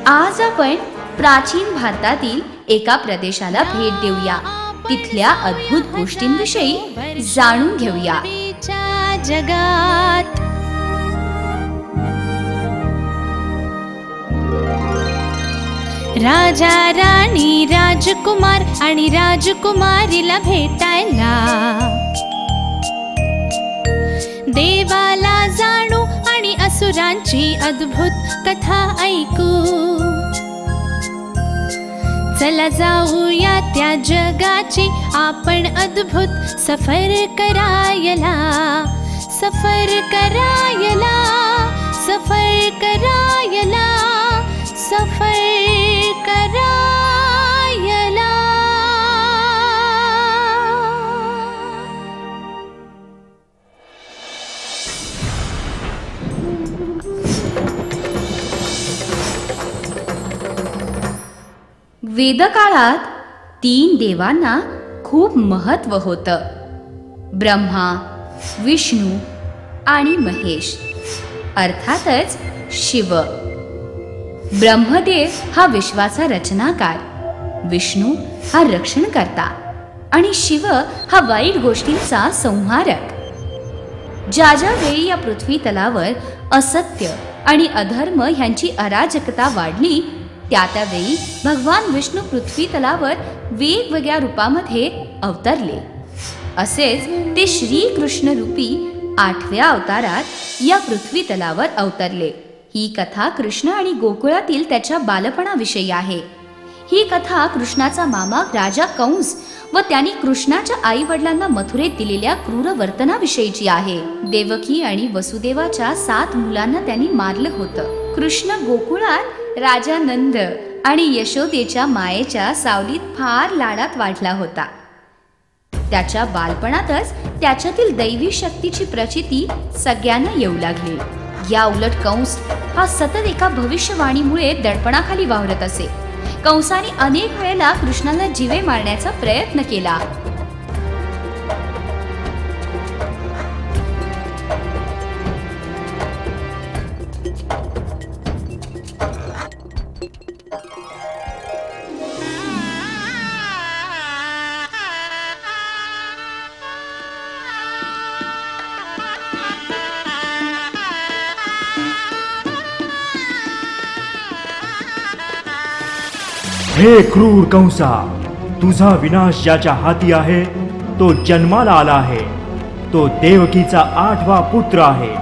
आज आपण प्राचीन भारतातील एका प्रदेशाला भेट देऊया. तिथल्या अद्भुत गोष्टींविषयी जाणून घेऊया. जगात राजा राणी राजकुमार आणि राजकुमारीला भेटायला देवाला जाणू आणि असुरांची अद्भुत कथा ऐकू. चला जाऊया त्या जगाची आपण अद्भुत सफर करायला. सफर करायला, सफर करायला, सफर करायला. वेदकाळात 3 देवांना खूप महत्त्व होतं. ब्रह्मा, विष्णू आणि महेश, अर्थातच शिव. ब्रह्मदेव हा विश्वाचा रचनाकार, विष्णू हा रक्षणकर्ता आणि शिव हा वाईट गोष्टींचा संहारक. ज्या ज्या वेळी या पृथ्वी तलावर असत्य आणि अधर्म ह्यांची अराजकता वाढली, त्यावेळी भगवान विष्णू पृथ्वी तलावर वेगवेगळ्या रूपामध्ये अवतरले. असेच ते श्रीकृष्ण रूपी 8व्या अवतारात या पृथ्वी तलावर अवतरले. ही कथा कृष्ण आणि गोकुळातील त्याच्या बालपणाविषयी आहे. ही कथा कृष्णाचा मामा राजा कंस व त्यांनी कृष्णाच्या आई वडिलांना मथुरेत दिलेल्या क्रूर वर्तनाविषयीची आहे. देवकी आणि वसुदेवाच्या 7 मुलांना त्यांनी मारलं होतं. कृष्ण गोकुळात राजा नंद आणि यशोदेच्या मायेच्या सावलीत फार लाडात वाढला होता. त्याच्या बालपणातच त्याच्यातील दैवी शक्तीची प्रचिती सगळ्यांना येऊ लागली. या उलट कंस हा सतत एका भविष्यवाणीमुळे दडपणाखाली वावरत असे. कंसाने अनेक वेळेला कृष्णाला जीवे मारण्याचा प्रयत्न केला. हे क्रूर कंसा, तुझा विनाश ज्याच्या हाती आहे तो जन्माला आला आहे. तो देवकीचा 8वा पुत्र आहे.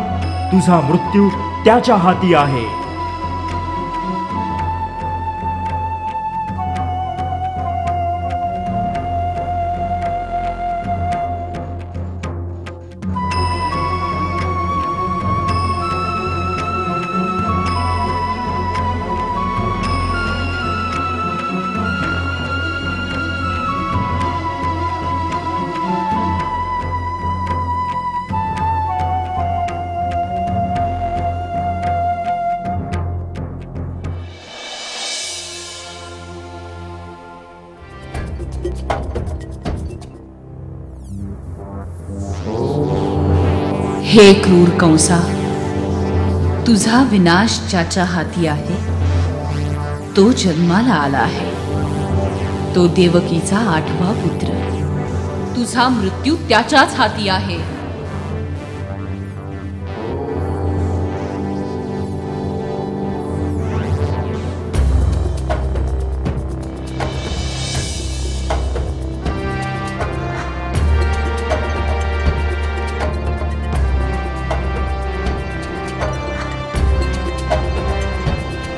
तुझा मृत्यू त्याच्या हाती आहे. हे क्रूर कंसा, तुझा विनाश ज्याच्या हाती आहे तो जन्माला आला आहे. तो देवकीचा 8वा पुत्र. तुझा मृत्यू त्याच्याच हाती आहे.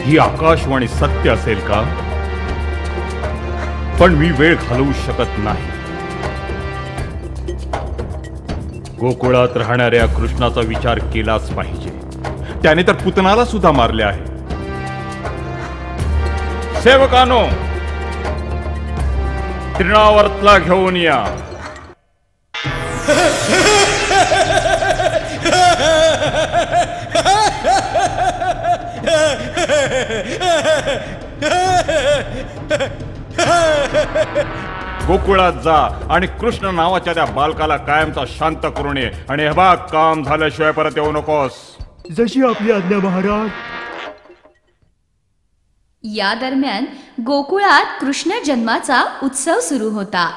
ही आकाशवाणी सत्य असेल का? पण मी वेळ घालवू शकत नाही. गोकुळात राहणाऱ्या कृष्णाचा विचार केलाच पाहिजे. त्याने तर पुतनाला सुद्धा मारले आहे. सेवकानो, तृणावर्तला घेऊन या. गोकुळात जा आणि कृष्ण नावाच्या त्या बालकाला कायमचा शांत करून ये. आणि हे बघ, काम झाल्याशिवाय परत येऊ नकोस. जशी आपली आज्ञा महाराज. या दरम्यान गोकुळात कृष्ण जन्माचा उत्सव सुरू होता.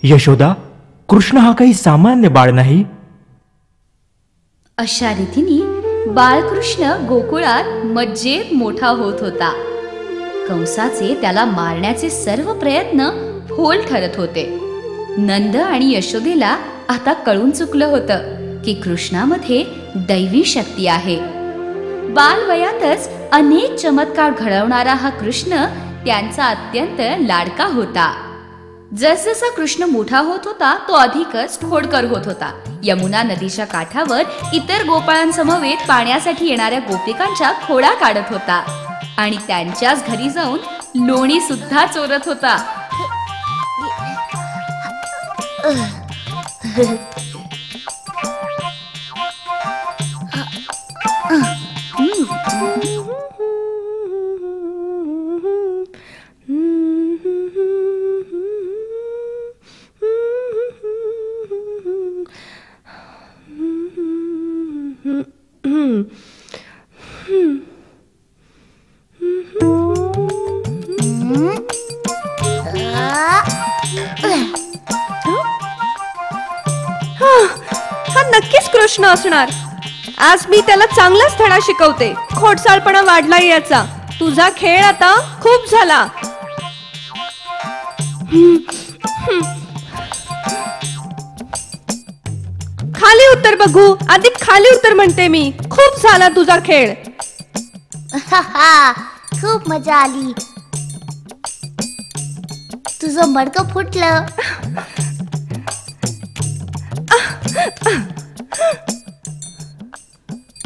यशोदा, कृष्ण हा काही सामान्य बाळ नाही. अशा रीतीने बाळकृष्ण गोकुळात मज्जेत मोठा होत होता. कंसाचे त्याला मारण्याचे सर्व प्रयत्न फोल ठरत होते. नंद आणि यशोदेला आता कळून चुकलं होतं की कृष्णामध्ये दैवी शक्ती आहे. बालवयातच अनेक चमत्कार घडवणारा हा कृष्ण त्यांचा अत्यंत लाडका होता. जसजसा कृष्ण मोठा होत होता तो अधिकच खोडकर होत होता. यमुना नदीच्या काठावर इतर गोपाळांसमवेत पाण्यासाठी येणाऱ्या गोपिकांच्या खोडा काढत होता आणि त्यांच्याच घरी जाऊन लोणी सुद्धा चोरत होता. हा नक्कीच कृष्ण असणार. आज मी त्याला चांगलाच धडा शिकवते. खोडसाळपणा वाढलाय याचा. तुझा खेळ आता खूप झाला. खाली उतर बघू. आधी खाली उतर म्हणते मी. खूप झाला तुझा खेळ. खूप मजा आली. तुझं मडकं फुटलं.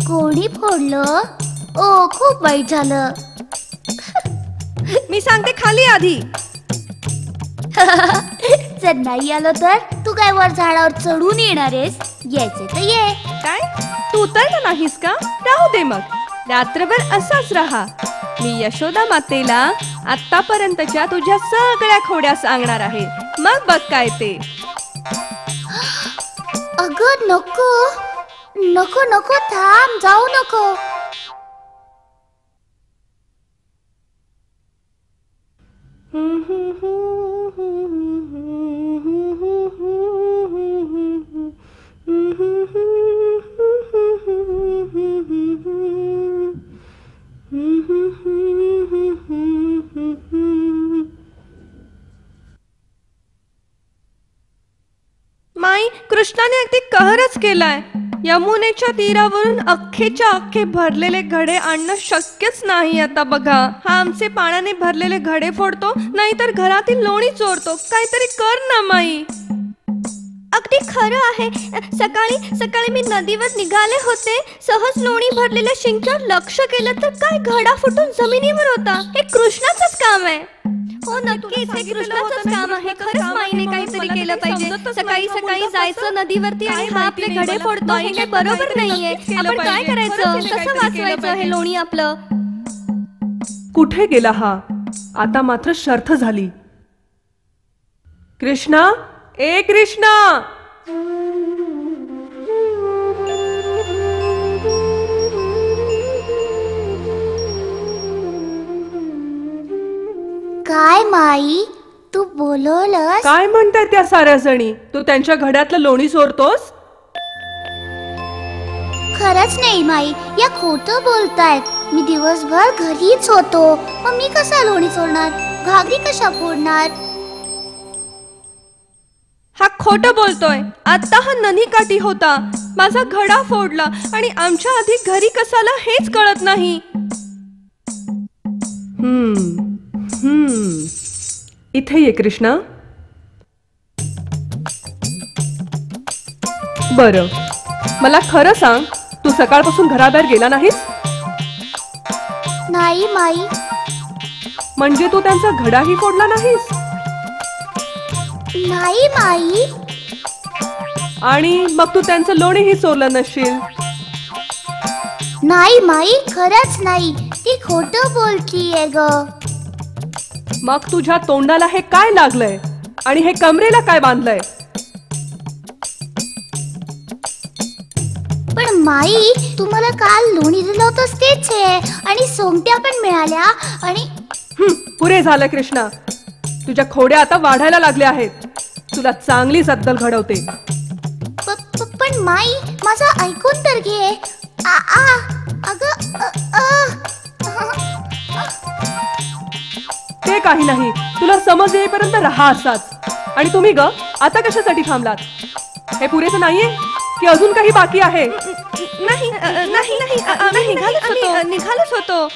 कोणी फोडलं? ओ, खूप वाईट झालं. मी सांगते खाली आधी. जर नाही आलो तर तू काय वर झाडावर चढून येणार आहेस? यायचे तर ये. काय तू उतरला नाहीस का? राहू दे मग. रात्रभर असाच राहा. मी यशोदा मातेला आतापर्यंतच्या तुझ्या सगळ्या खोड्या सांगणार आहे. मग बघ काय ते. अगं नको नको नको, थांब, जाऊ नको. माई, कृष्णाने अगदी कहरच केलाय. यमुनेच्या तीरावरून अख्खेच्या अख्खे भरलेले घडे आणणं शक्यच नाही आता. बघा, हा आमचे पाण्याने भरलेले घडे फोडतो, नाहीतर घरातील लोणी चोरतो. काहीतरी कर ना माई. अगदी खरं आहे. सकाळी मी नदीवर निघाले होते. सहज लोणी भरलेल्या शिंक्यावर लक्ष केलं तर काय घडा फुटून जमिनीवर होता. हे कृष्णाचंच काम आहे. हो नक्कीच, हे कृष्णाचंच काम आहे. खरंच माईने काहीतरी केलं पाहिजे. सकाळी जायचं नदीवरती आणि हा आपले घडे फोडतो. हे काही बरोबर नाहीये. आपण काय करायचं? कसं वाचवायचं हे लोणी आपलं? कुठे गेला हा? आता मात्र शर्थ झाली. कृष्णा, ए कृष्णा. काय माई, तू बोलवलंस? काय म्हणताय त्या साऱ्या जणी? तू त्यांच्या घड्यातलं लोणी चोरतोस? खरंच नाही माई, या खोटं बोलतायत. मी दिवसभर घरीच होतो. मग मी कसा लोणी चोरणार? घागरी कशा फोडणार? हा खोटं बोलतोय. आता हा नदी काठी होता. माझा घडा फोडला आणि आमच्या आधी घरी कसाला हेच कळत नाही. इथे ये कृष्णा. बरं, मला खरं सांग, तू सकाळपासून घराबाहेर गेला नाहीस? नाही माई. म्हणजे तू त्यांचा घडाही फोडला नाहीस? नाही माई. आणि मग तू त्यांचं लोणीही चोरलं नसशील? नाही माई, खरंच नाही. ती खोटं बोलतीये ग. मग तुझ्या तोंडाला हे काय लागलंय आणि हे कमरेला काय बांधलंय? पण माई, तुम्हाला काल लोणी दिलं होतंस तेच आहे. आणि सोंगट्या पण मिळाल्या. आणि पुरे झालं कृष्णा. तुझ्या खोड्या आता वाढायला लागल्या आहेत. तुला चांगली अद्दल घडवते. पण माई, माझं ऐकून तर घे. ते काही नाही. तुला समज येईपर्यंत राहा असाच. आणि तुम्ही ग, आता कशासाठी थांबलात? हे पुरेसं नाहीये की अजून काही बाकी आहे? नाही, आम्ही निघालोच होतो.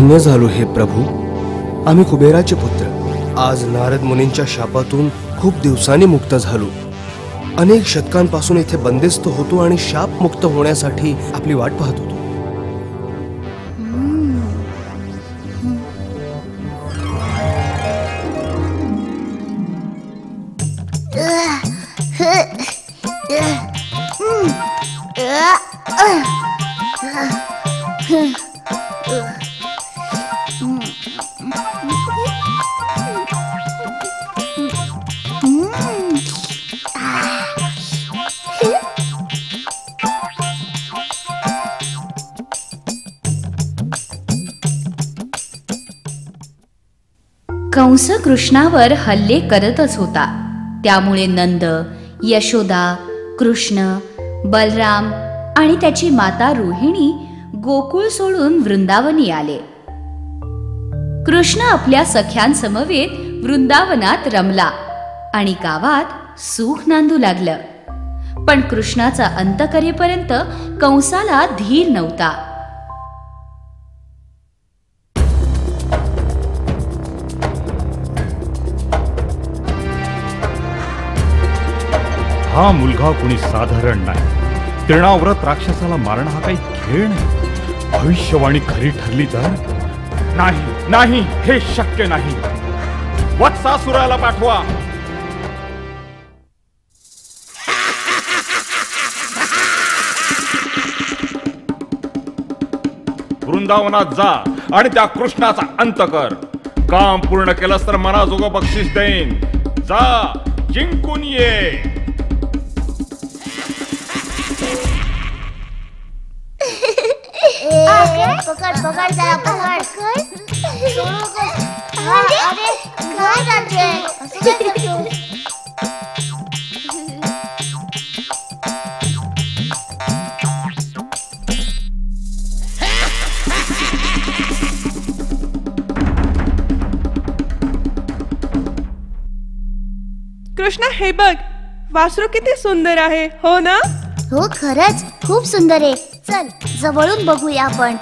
धन्य झालो हे प्रभू, आम्ही कुबेराचे पुत्र. आज नारद मुनींच्या शापातून खूप दिवसांनी मुक्त झालो. अनेक शतकांपासून इथे बंदिस्त होतो आणि शाप मुक्त होण्यासाठी आपली वाट पाहत होतो. कंस कृष्णावर हल्ले करतच होता. त्यामुळे नंद, यशोदा, कृष्ण, बलराम आणि त्याची माता रोहिणी गोकुळ सोडून वृंदावनी आले. कृष्ण आपल्या सख्यांसमवेत वृंदावनात रमला आणि गावात सुख नांदू लागलं. पण कृष्णाचा अंत करेपर्यंत कंसाला धीर नव्हता. हा मुलगा कोणी साधारण नाही. तृणाव्रत राक्षसाला मारणं हा काही खेळ नाही. भविष्यवाणी खरी ठरली तर नाही नाही, हे शक्य नाही. वत्सासुराला पाठवा. वृंदावनात जा आणि त्या कृष्णाचा अंत कर. काम पूर्ण केलंस तर मनाजोगं बक्षीस देईन. जा, जिंकून ये. पकड पकड जरा पकड. अरे काय करते? कृष्णा, हे बघ, वासरू किती सुंदर आहे, हो ना? हो, खरंच खूप सुंदर आहे. चल जवळून बघूया आपण.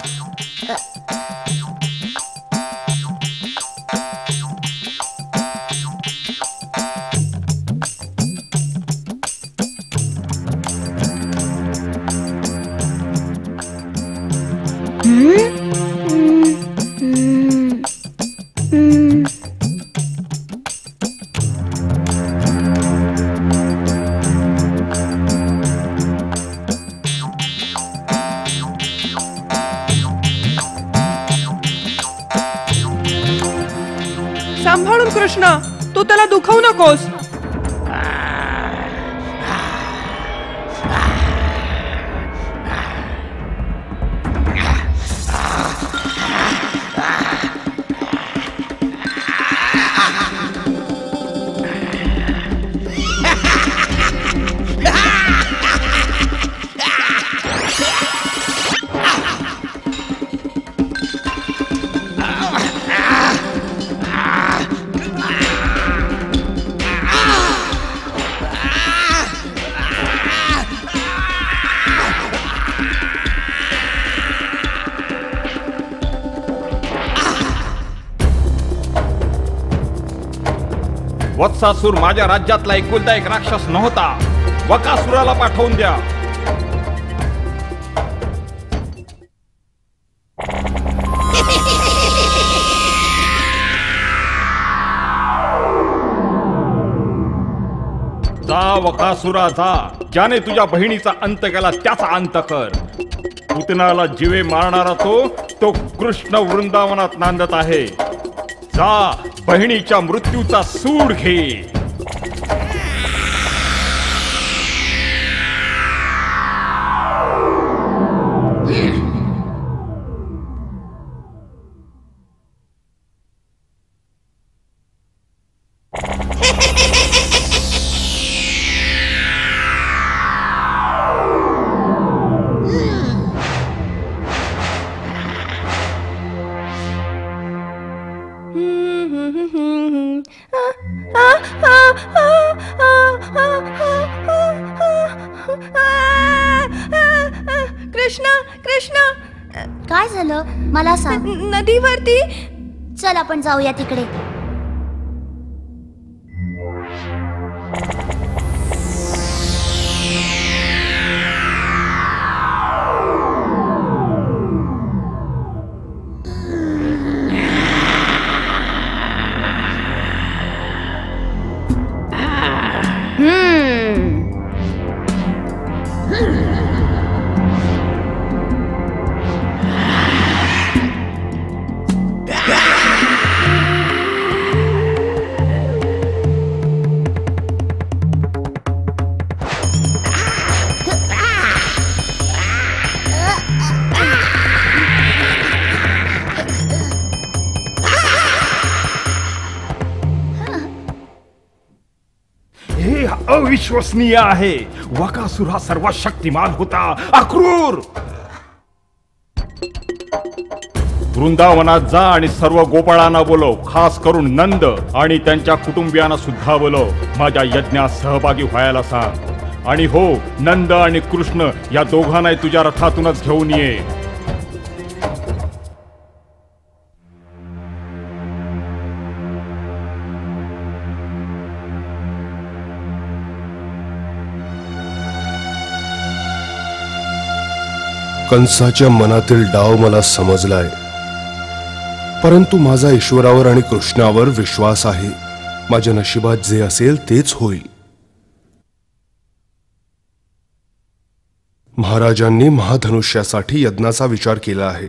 सांभाळून कृष्णा, तू त्याला दुखवू नकोस. वत्सासूर माझ्या राज्यातला एकुलता एक राक्षस नव्हता. वकासुराला पाठवून द्या. जा वकासुरा जा. ज्याने तुझ्या बहिणीचा अंत केला त्याचा अंत कर. पुतनाला जीवे मारणारा तो कृष्ण वृंदावनात नांदत आहे. जा, बहिणीच्या मृत्यूचा सूड घे. कृष्णा, कृष्णा, काय झालं मला सांग. नदीवरती. चल आपण जाऊया तिकडे. अविश्वसनीय आहे. वकासूर हा सर्वात शक्तिमान होता, अक्रूर. वृंदावनात जा आणि सर्व गोपाळांना बोलव, खास करून नंद आणि त्यांच्या कुटुंबियांना सुद्धा बोलव. माझ्या यज्ञात सहभागी व्हायला सांग. आणि हो, नंद आणि कृष्ण या दोघांनाही तुझ्या रथातूनच घेऊन ये. कंसाच्या मनातील डाव मला समजलाय, परंतु माझा ईश्वरावर आणि कृष्णावर विश्वास आहे. माझ्या नशिबात जे असेल तेच होईल. महाराजांनी महाधनुष्यासाठी यज्ञाचा विचार केला आहे.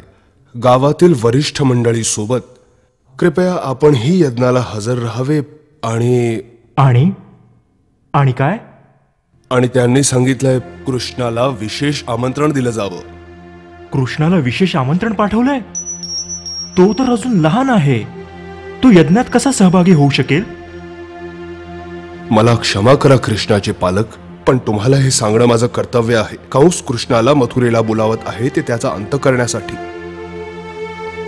गावातील वरिष्ठ मंडळी सोबत कृपया आपण ही यज्ञाला हजर राहावे. आणि आणि आणि काय? आणि त्यांनी सांगितलंय कृष्णाला विशेष आमंत्रण दिलं जावं. कृष्णाला विशेष आमंत्रण पाठवलंय? तो तर अजून लहान आहे. तो यज्ञात कसा सहभागी होऊ शकेल? मला क्षमा करा कृष्णाचे पालक, पण तुम्हाला हे सांगणं माझं कर्तव्य आहे. कंस कृष्णाला मथुरेला बोलावत आहे ते त्याचा अंत करण्यासाठी.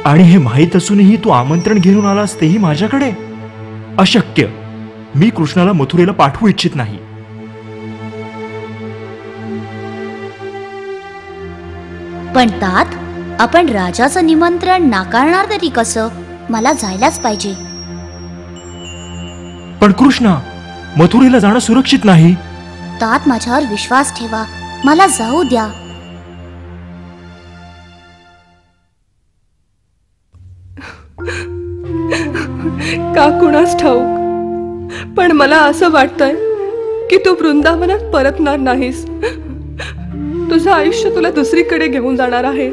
आणि हे माहीत असूनही तू आमंत्रण घेऊन आलास तेही माझ्याकडे? अशक्य. मी कृष्णाला मथुरेला पाठवू इच्छित नाही. पण तात, आपण राजाचं निमंत्रण नाकारणार तरी कसं? मला जायलाच पाहिजे. पण कृष्णा, मथुरेला जाणं सुरक्षित नाही. तात, माझ्यावर विश्वास ठेवा. मला जाऊ द्या. का कुणास ठाऊक, पण मला असं वाटतंय की तू वृंदावनात परतणार नाहीस. तुझं आयुष्य तुला दुसरीकडे घेऊन जाणार आहे.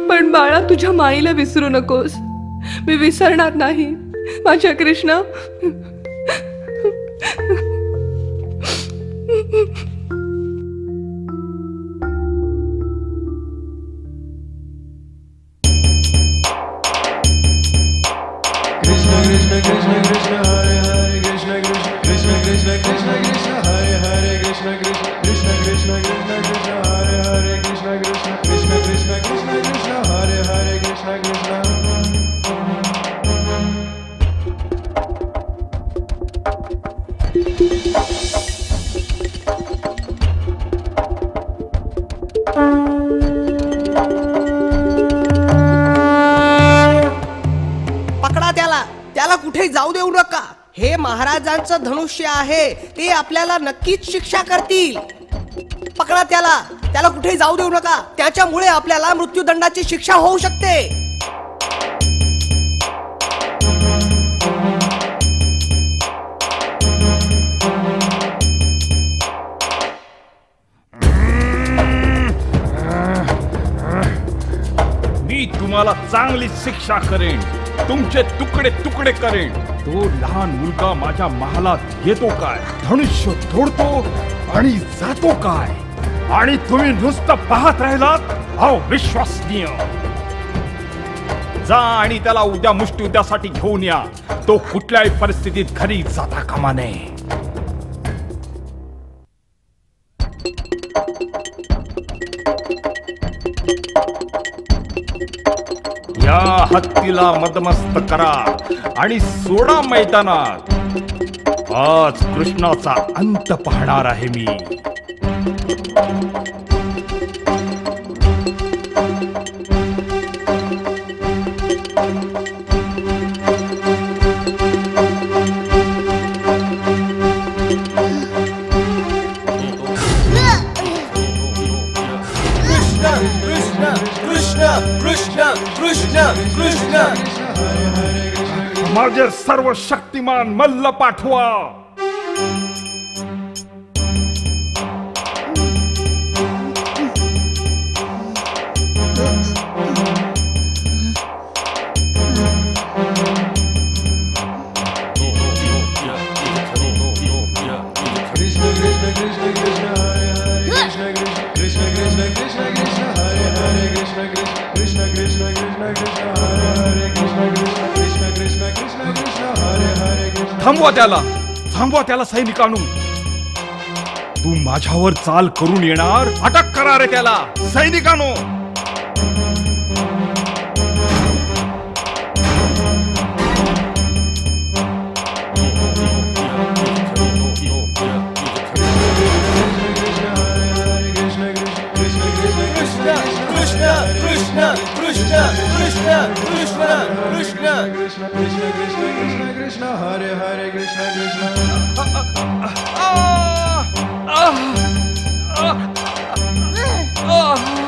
पण बाळा, तुझ्या माईला विसरू नकोस. मी विसरणार नाही माझ्या कृष्णा. कृष्ण कृष्ण कृष्ण कृष्ण हरे हरे कृष्ण कृष्ण कृष्ण कृष्ण कृष्ण कृष्ण हरे हरे कृष्ण कृष्ण कृष्ण कृष्ण कृष्ण कृष्ण हरे हरे कृष्ण कृष्ण कृष्ण कृष्ण कृष्ण कृष्ण हरे हरे कृष्ण कृष्ण. पकडा त्याला. त्याला कुठे जाऊ देऊ नका. हे महाराजांचं धनुष्य आहे. ते आपल्याला नक्कीच शिक्षा करतील. पकडा त्याला. त्याला कुठे जाऊ देऊ नका. त्याच्यामुळे आपल्याला मृत्यूदंडाची शिक्षा होऊ शकते. मी तुम्हाला चांगली शिक्षा करेन. तुमचे तुकडे तुकडे करेन. तो लहान मुलगा माझ्या महालात येतो काय, धनुष्य तोडतो आणि जातो काय, आणि तुम्ही नुसतं पाहत राहिलात? अविश्वसनीय. जा आणि त्याला उद्या मुष्टियुद्धासाठी घेऊन या. तो कुठल्याही परिस्थितीत घरी जाता कामा नये. या हत्तीला मदमस्त करा आणि सोडा मैदानात. आज कृष्णाचा अंत पाहणार आहे मी. कृष्ण कृष्ण कृष्ण कृष्ण कृष्ण माझे सर्व शक्तिमान मल्ल पाठवा. थांबवा त्याला सैनिकांनो. तू माझ्यावर चाल करून येणार, अटक करा रे त्याला सैनिकांनो. कृष्ण कृष्ण कृष्ण कृष्ण कृष्ण कृष्ण कृष्ण कृष्ण कृष्ण कृष्ण कृष्ण हरे हरे कृष्ण कृष्ण आ